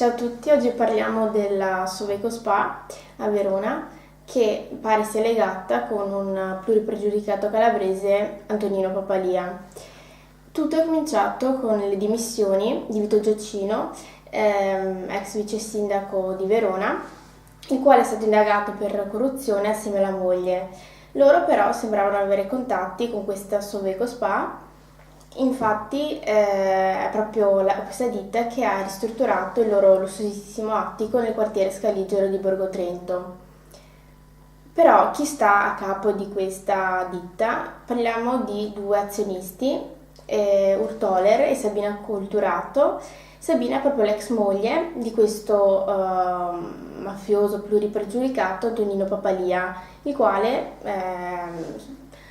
Ciao a tutti, oggi parliamo della Soveco SpA a Verona che pare sia legata con un pluripregiudicato calabrese, Antonino Papalia. Tutto è cominciato con le dimissioni di Vito Giacchino, ex vice sindaco di Verona, il quale è stato indagato per corruzione assieme alla moglie. Loro però sembravano avere contatti con questa Soveco SpA. Infatti è proprio questa ditta che ha ristrutturato il loro lussuosissimo attico nel quartiere Scaligero di Borgo Trento. Però chi sta a capo di questa ditta? Parliamo di due azionisti, Urtoler e Sabina Culturato. Sabina è proprio l'ex moglie di questo mafioso pluripregiudicato Antonino Papalia,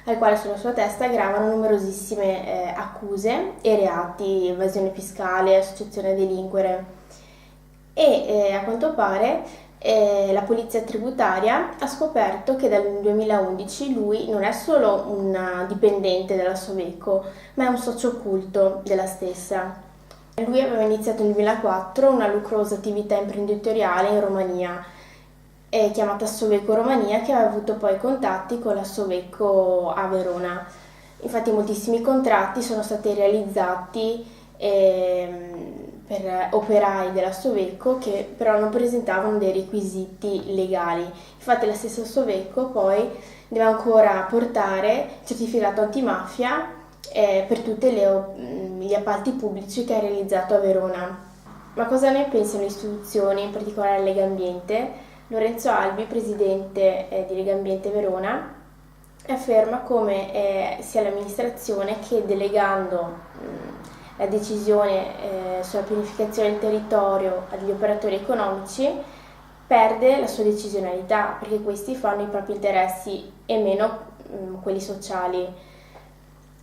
al quale sulla sua testa gravano numerosissime accuse e reati, evasione fiscale, associazione a delinquere. A quanto pare la polizia tributaria ha scoperto che dal 2011 lui non è solo un dipendente della Soveco, ma è un socio occulto della stessa. Lui aveva iniziato nel 2004 una lucrosa attività imprenditoriale in Romania, chiamata Soveco Romania, che aveva avuto poi contatti con la Soveco a Verona. Infatti moltissimi contratti sono stati realizzati per operai della Soveco che però non presentavano dei requisiti legali. Infatti la stessa Soveco poi deve ancora portare il certificato antimafia per tutti gli appalti pubblici che ha realizzato a Verona. Ma cosa ne pensano le istituzioni, in particolare Legambiente? Lorenzo Albi, presidente di Legambiente Verona, afferma come sia l'amministrazione che delegando la decisione sulla pianificazione del territorio agli operatori economici perde la sua decisionalità, perché questi fanno i propri interessi e meno quelli sociali.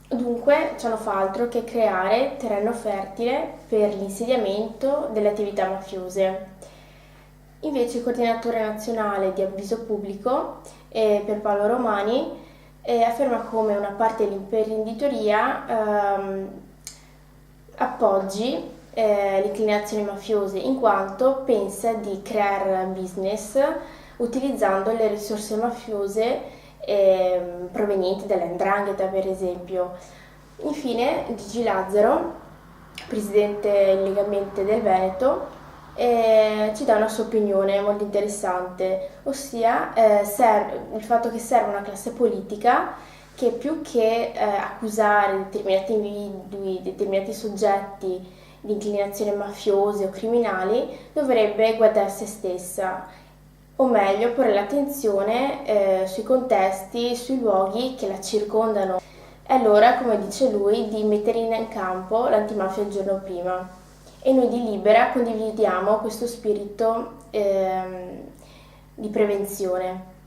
Dunque ciò non fa altro che creare terreno fertile per l'insediamento delle attività mafiose. Invece il coordinatore nazionale di Avviso Pubblico, Pierpaolo Romani, afferma come una parte dell'imprenditoria appoggi le inclinazioni mafiose, in quanto pensa di creare business utilizzando le risorse mafiose provenienti dall''ndrangheta, per esempio. Infine Gigi Lazzaro, presidente Legambiente del Veneto, ci dà una sua opinione molto interessante, ossia il fatto che serve una classe politica che più che accusare determinati individui, determinati soggetti di inclinazioni mafiose o criminali, dovrebbe guardare se stessa, o meglio porre l'attenzione sui contesti, sui luoghi che la circondano. È l'ora, come dice lui, di mettere in campo l'antimafia il giorno prima. E noi di Libera condividiamo questo spirito di prevenzione.